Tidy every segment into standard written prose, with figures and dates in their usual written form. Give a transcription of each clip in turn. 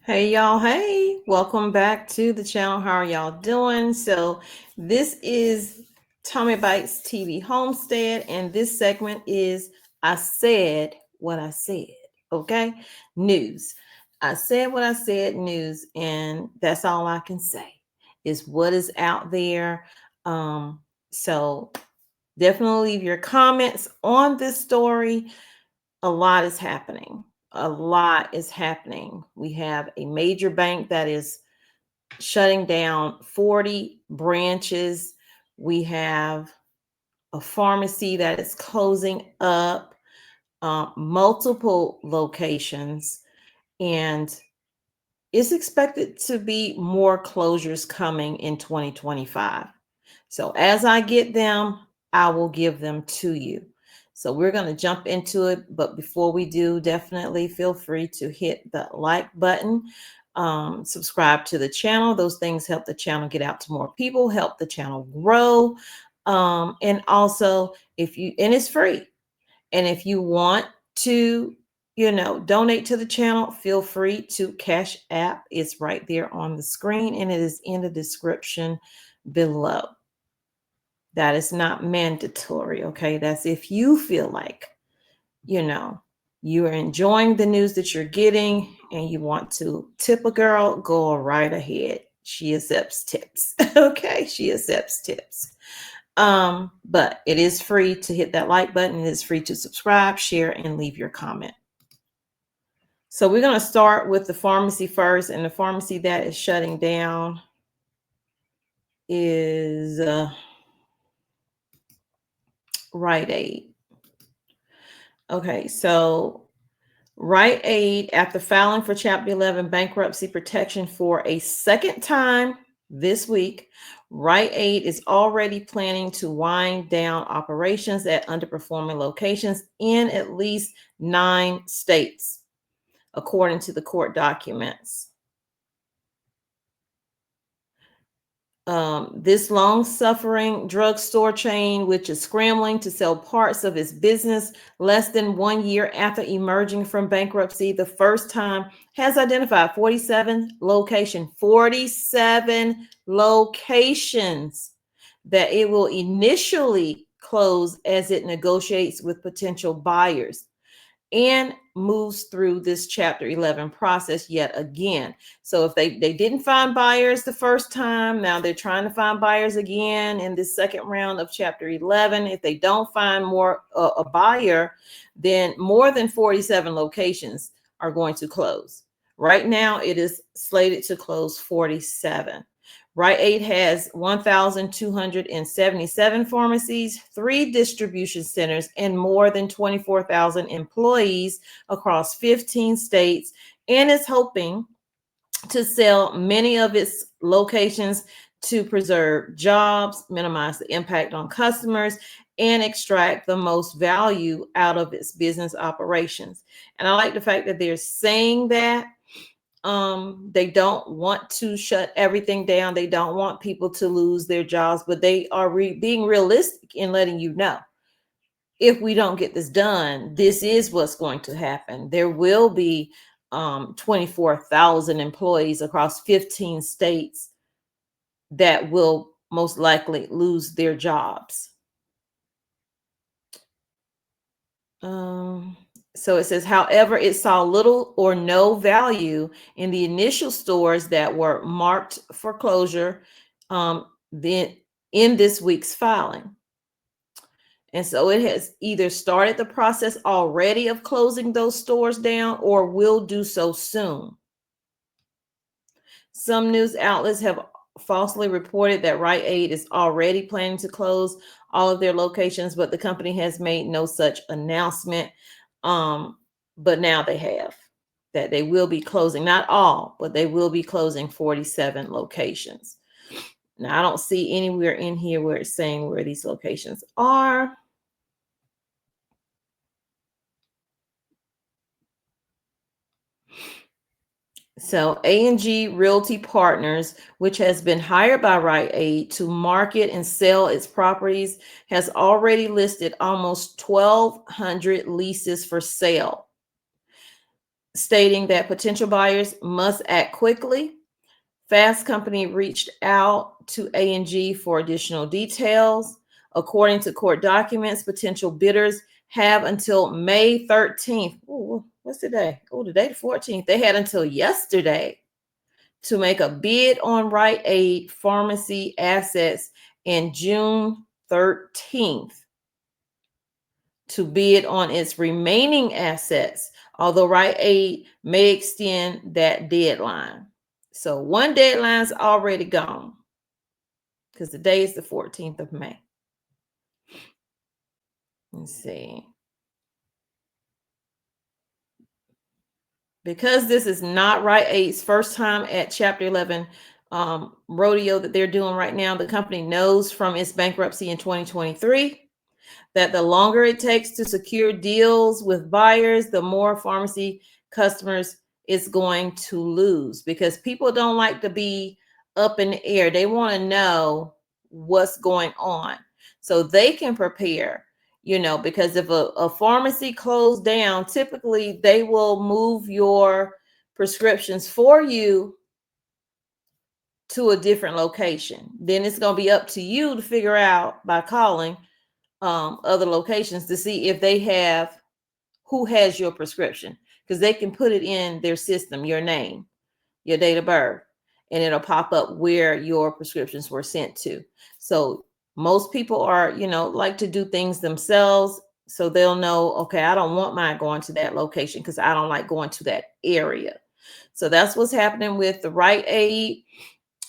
Hey y'all, hey, welcome back to the channel. How are y'all doing? So this is Tommy Bites TV Homestead, and this segment is I said what I said. Okay, news. I said what I said, news, and that's all I can say is what is out there. So definitely leave your comments on this story. A lot is happening. A lot is happening. We have a major bank that is shutting down 40 branches. We have a pharmacy that is closing up, multiple locations, and it's expected to be more closures coming in 2025. So as I get them, I will give them to you. So we're going to jump into it. But before we do, definitely feel free to hit the like button, subscribe to the channel. Those things help the channel get out to more people, help the channel grow. And also, and it's free. And if you want to, donate to the channel, feel free to Cash App. It's right there on the screen and it is in the description below. That is not mandatory, okay? That's if you feel like, you are enjoying the news that you're getting and you want to tip a girl, go right ahead. She accepts tips, okay? She accepts tips. But it is free to hit that like button. It is free to subscribe, share, and leave your comment. So we're going to start with the pharmacy first, and the pharmacy that is shutting down is Rite Aid. Okay, so Rite Aid, after filing for Chapter 11 bankruptcy protection for a second time this week, Rite Aid is already planning to wind down operations at underperforming locations in at least 9 states, according to the court documents. This long-suffering drugstore chain, which is scrambling to sell parts of its business less than 1 year after emerging from bankruptcy the first time, has identified 47 locations that it will initially close as it negotiates with potential buyers and moves through this Chapter 11 process yet again. So if they didn't find buyers the first time, now they're trying to find buyers again in this second round of Chapter 11. If they don't find a buyer, then more than 47 locations are going to close. Right now, it is slated to close 47. Rite Aid has 1,277 pharmacies, 3 distribution centers, and more than 24,000 employees across 15 states, and is hoping to sell many of its locations to preserve jobs, minimize the impact on customers, and extract the most value out of its business operations. And I like the fact that they're saying that they don't want to shut everything down. They don't want people to lose their jobs, but they are being realistic in letting you know, if we don't get this done, this is what's going to happen. There will be 24,000 employees across 15 states that will most likely lose their jobs. So it says, however, it saw little or no value in the initial stores that were marked for closure then in this week's filing. And so it has either started the process already of closing those stores down or will do so soon. Some news outlets have falsely reported that Rite Aid is already planning to close all of their locations, but the company has made no such announcement. But now they have, that they will be closing, not all, but they will be closing 47 locations. Now, I don't see anywhere in here where it's saying where these locations are. So A&G Realty Partners, which has been hired by Rite Aid to market and sell its properties, has already listed almost 1,200 leases for sale. stating that potential buyers must act quickly. Fast Company reached out to A&G for additional details. According to court documents, potential bidders have until May 13th. Ooh, what's today? Oh, today the 14th. They had until yesterday to make a bid on Rite Aid pharmacy assets, and June 13th to bid on its remaining assets, although Rite Aid may extend that deadline. So one deadline's already gone because the day is the 14th of May. Let's see. Because this is not Rite Aid's first time at Chapter 11 rodeo that they're doing right now, the company knows from its bankruptcy in 2023 that the longer it takes to secure deals with buyers, the more pharmacy customers it's going to lose, because people don't like to be up in the air. They want to know what's going on so they can prepare, because if a pharmacy closed down, typically they will move your prescriptions for you to a different location. Then it's going to be up to you to figure out by calling other locations to see if they have who has your prescription, because they can put it in their system, your name, your date of birth, and it'll pop up where your prescriptions were sent to. So most people are, like to do things themselves, so they'll know, okay, I don't want mine going to that location because I don't like going to that area. So that's what's happening with the Rite Aid.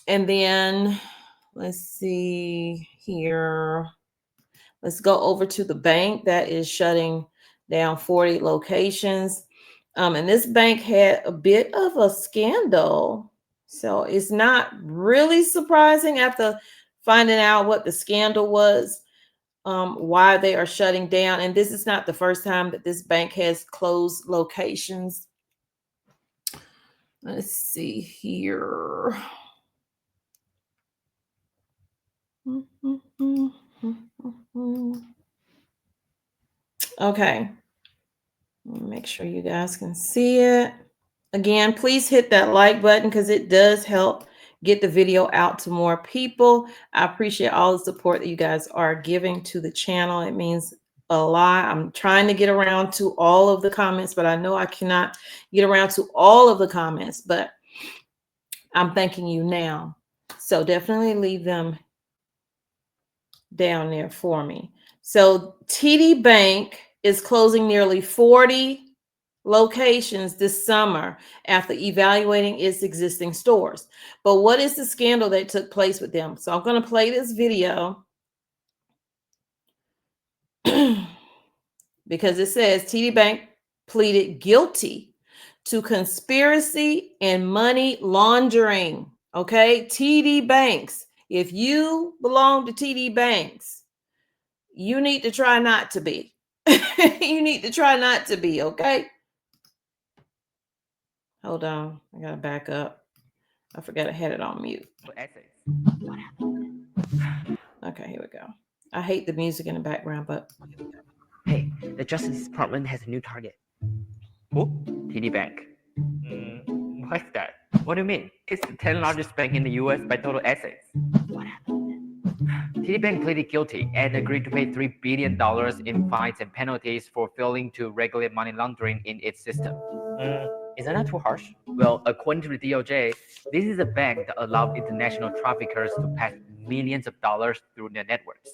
And then let's see here. Let's go over to the bank that is shutting down 40 locations. And this bank had a bit of a scandal. So it's not really surprising after finding out what the scandal was, why they are shutting down. And this is not the first time that this bank has closed locations. Let's see here. Okay. Make sure you guys can see it. Again, please hit that like button because it does help get the video out to more people. I appreciate all the support that you guys are giving to the channel. It means a lot. I'm trying to get around to all of the comments, but I know I cannot get around to all of the comments, but I'm thanking you now. So definitely leave them down there for me. So TD Bank is closing nearly 40 locations this summer after evaluating its existing stores. But what is the scandal that took place with them? So I'm going to play this video because it says TD Bank pleaded guilty to conspiracy and money laundering. Okay, TD Banks. If you belong to TD Banks, you need to try not to be. You need to try not to be, okay? Hold on. I got to back up. I forgot I had it on mute. Okay, here we go. I hate the music in the background, but hey, the Justice Department has a new target. Oh, TD Bank. What's that? What do you mean? It's the 10th largest bank in the US by total assets. What happened? TD Bank pleaded guilty and agreed to pay $3 billion in fines and penalties for failing to regulate money laundering in its system. Isn't that too harsh? Well, according to the DOJ, this is a bank that allowed international traffickers to pass millions of dollars through their networks.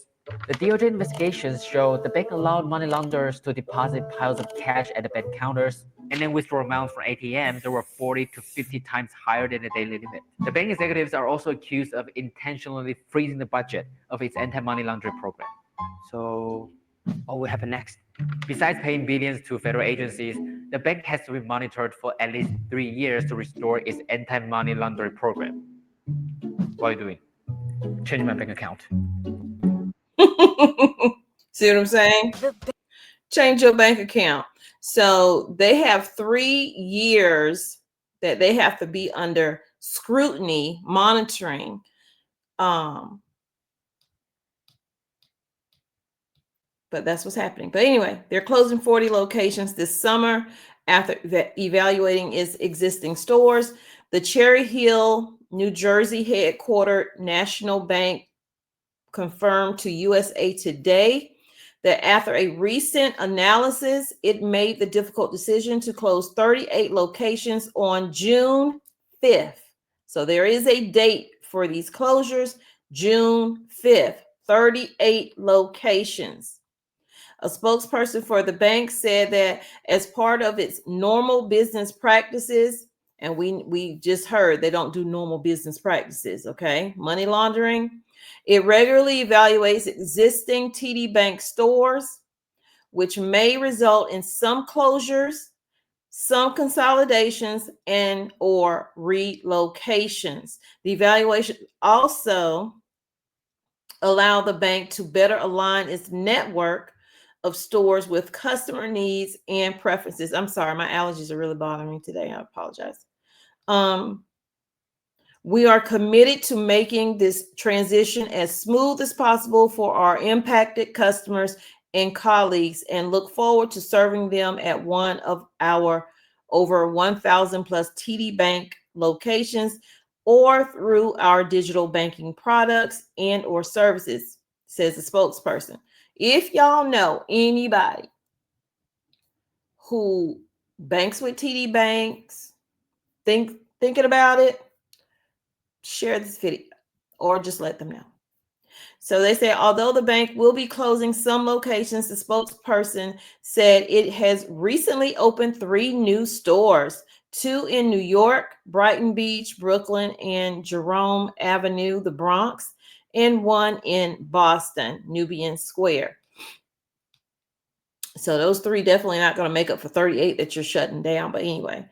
The DOJ investigations show the bank allowed money launderers to deposit piles of cash at the bank counters and then withdraw amounts from ATMs that were 40 to 50 times higher than the daily limit. The bank executives are also accused of intentionally freezing the budget of its anti-money laundering program. So, what will happen next? Besides paying billions to federal agencies, the bank has to be monitored for at least 3 years to restore its anti-money laundering program. What are you doing? Change my bank account. See what I'm saying? Change your bank account. So they have 3 years that they have to be under scrutiny, monitoring. But that's what's happening. But anyway, they're closing 40 locations this summer after evaluating its existing stores. The Cherry Hill, New Jersey headquartered National Bank confirmed to USA Today that after a recent analysis, it made the difficult decision to close 38 locations on June 5th. So there is a date for these closures, June 5th, 38 locations. A spokesperson for the bank said that as part of its normal business practices, and we just heard they don't do normal business practices, okay? Money laundering. It regularly evaluates existing TD Bank stores, which may result in some closures, some consolidations, and or relocations. The evaluation also allow the bank to better align its network of stores with customer needs and preferences. I'm sorry, my allergies are really bothering me today. I apologize. We are committed to making this transition as smooth as possible for our impacted customers and colleagues, and look forward to serving them at one of our over 1,000 plus TD Bank locations or through our digital banking products and or services, says the spokesperson. If y'all know anybody who banks with TD Banks, thinking about it, share this video or just let them know. So they say, although the bank will be closing some locations, the spokesperson said it has recently opened 3 new stores, 2 in New York, Brighton Beach, Brooklyn, and Jerome Avenue, the Bronx, and 1 in Boston, Nubian Square. So those 3 definitely not going to make up for 38 that you're shutting down. But anyway,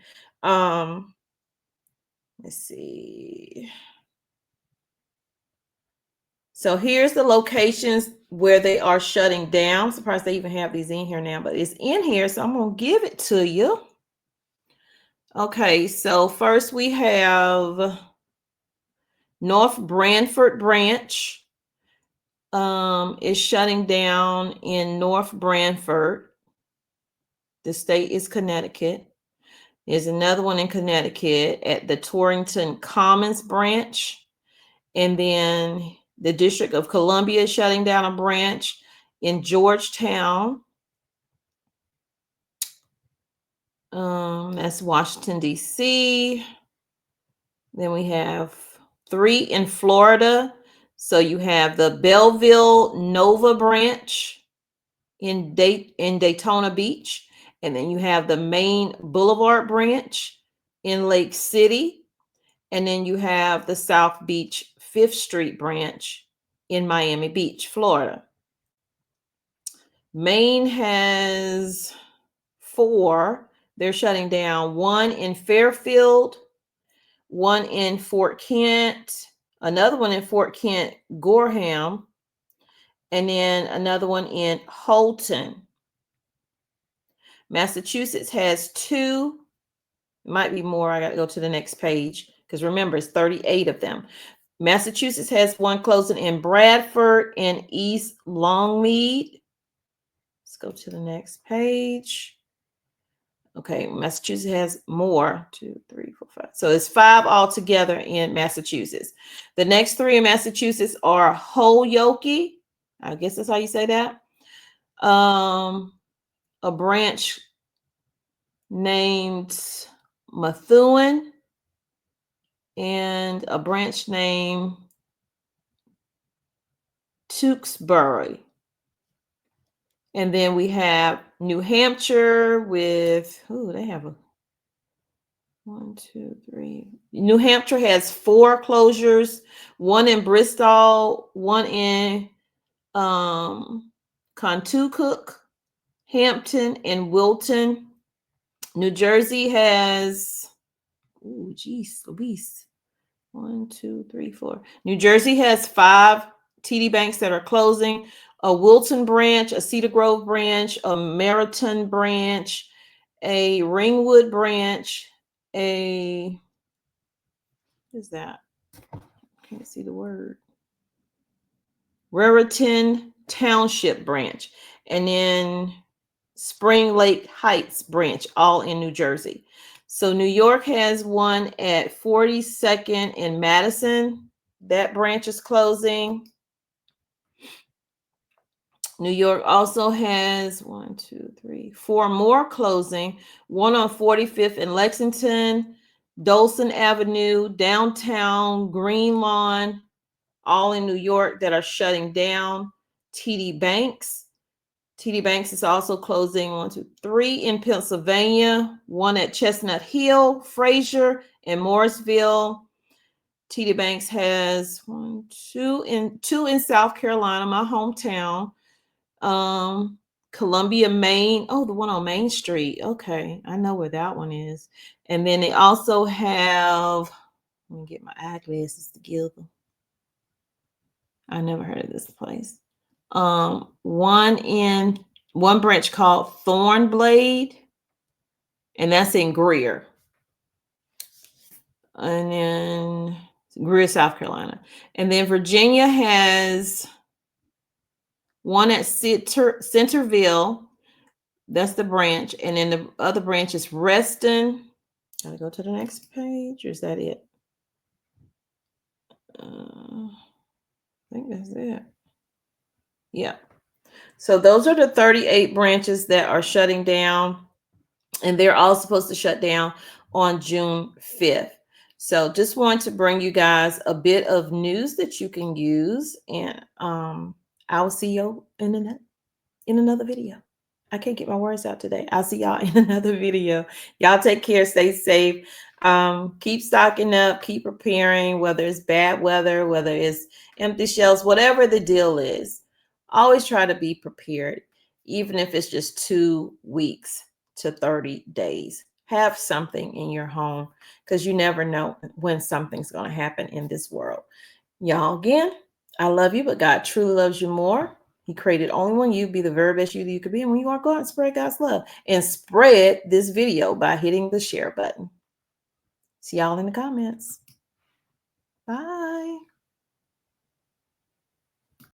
let's see. So here's the locations where they are shutting down. I'm surprised they even have these in here now, but it's in here, so I'm going to give it to you. Okay, so first we have North Branford branch is shutting down in North Branford. The state is Connecticut. There's another one in Connecticut at the Torrington Commons branch. And then the District of Columbia is shutting down a branch in Georgetown. That's Washington, D.C. Then we have 3 in Florida. So you have the Belleville Nova branch in Daytona Beach. And then you have the Main Boulevard branch in Lake City. And then you have the South Beach 5th Street branch in Miami Beach, Florida. Maine has 4. They're shutting down, 1 in Fairfield, 1 in Fort Kent, another one in Fort Kent, Gorham, and then another one in Holton. Massachusetts has 2. It might be more. I got to go to the next page because remember, it's 38 of them. Massachusetts has 1 closing in Bradford and East Longmead. Let's go to the next page. Okay, Massachusetts has more. 2, 3, 4, 5. So it's 5 altogether in Massachusetts. The next 3 in Massachusetts are Holyoke. I guess that's how you say that. A branch named Methuen and a branch named Tewksbury. And then we have New Hampshire with, they have a 1, 2, 3. New Hampshire has 4 closures, 1 in Bristol, 1 in Contoocook, Hampton, and Wilton. New Jersey has, Louise. 1, 2, 3, 4. New Jersey has 5 TD Banks that are closing. A Wilton branch, a Cedar Grove branch, a Meriton branch, a Ringwood branch, what is that? Can't see the word. Raritan Township branch. And then Spring Lake Heights branch, all in New Jersey. So New York has one at 42nd and Madison. That branch is closing. New York also has 4 more closing. One on 45th and Lexington, Dolson Avenue, downtown, Green Lawn, all in New York that are shutting down. TD Banks. TD Banks is also closing 3 in Pennsylvania, one at Chestnut Hill, Fraser, and Morrisville. TD Banks has 2 in South Carolina, my hometown. Columbia, Maine. Oh, the one on Main Street. Okay, I know where that one is. And then they also have, let me get my eyeglasses together. I never heard of this place. One branch called Thornblade, and that's in Greer. And then Greer, South Carolina. And then Virginia has one at Centerville. That's the branch. And then the other branch is Reston. Gotta go to the next page, or is that it? I think that's it. Yeah. So those are the 38 branches that are shutting down, and they're all supposed to shut down on June 5th. So just want to bring you guys a bit of news that you can use, and I will see you in another video. I can't get my words out today. I'll see y'all in another video. Y'all take care, stay safe. Keep stocking up, keep preparing, whether it's bad weather, whether it's empty shelves, whatever the deal is. Always try to be prepared, even if it's just 2 weeks to 30 days. Have something in your home, because you never know when something's going to happen in this world. Y'all, again, I love you, but God truly loves you more. He created only one you. Be the very best you that you could be. And when you are, go out and spread God's love. And spread this video by hitting the share button. See y'all in the comments. Bye.